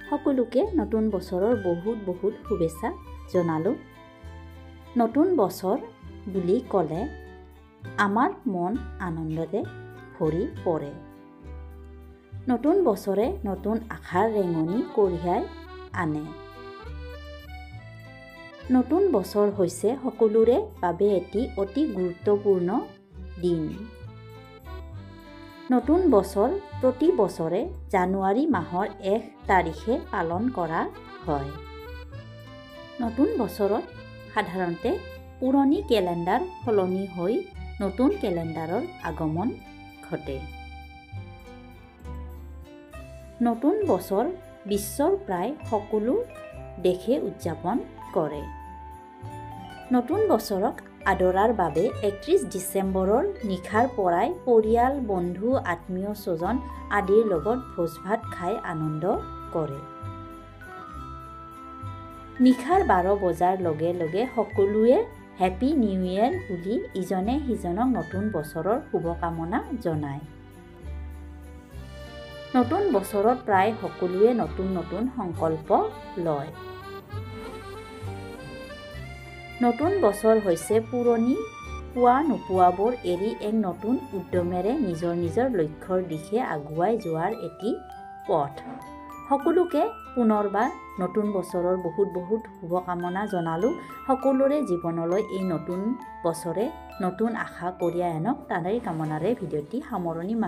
সকলোকে নতুন বছৰৰ বহুত শুভেচ্ছা জনালোঁ। নতুন বছৰ বুলি ক'লে আমাৰ মন আনন্দৰে ভৰি পৰে। নতুন বছৰে নতুন আশাৰ ৰেঙনি কঢ়িয়াই আনে। নতুন বছৰ হৈছে সকলোৰে বাবে এটি অতি গুৰুত্বপূৰ্ণ দিন। নতুন বছৰ প্ৰতি বছৰে জানুৱাৰী মাহৰ 1 তাৰিখে পালন কৰা হয়। নতুন বছৰত সাধাৰণতে পুৰণি কেলেণ্ডাৰ সলনি হৈ নতুন কেলেণ্ডাৰৰ আগমন ঘটে। নতুন বছৰ বিশ্বৰ প্ৰায় সকলো দেশে উদযাপন কৰে। নতুন বছৰক আদৰাৰ বাবে 31 ডিচেম্বৰৰ নিশাৰ পৰাই পৰিয়াল, বন্ধু, আত্মীয় স্বজন আদিৰ লগত ভোজ ভাত খাই আনন্দ কৰে। নিশাৰ 12 বজাৰ লগে লগে সকলোৱে হেপী নিউ ইয়েৰ বুলি ইজনে সিজনক নতুন বছৰৰ শুভকামনা জনায়। নতুন বছৰত প্ৰায় সকলোৱে নতুন সংকল্প লয়। নতুন বছৰ হৈছে পুৰণি পোৱা নোপোৱাবোৰ এৰি এক নতুন উদ্যমেৰে নিজৰ লক্ষ্যৰ দিশে আগুৱাই যোৱাৰ এটি পথ। সকলোকে পুনৰবাৰ নতুন বছৰৰ বহুত শুভকামনা জনালোঁ। সকলোৰে জীৱনলৈ এই নতুন বছৰে নতুন আশা কঢ়িয়াই আনক, তাৰেই কামনাৰে ভিডিঅ'টি সামৰণি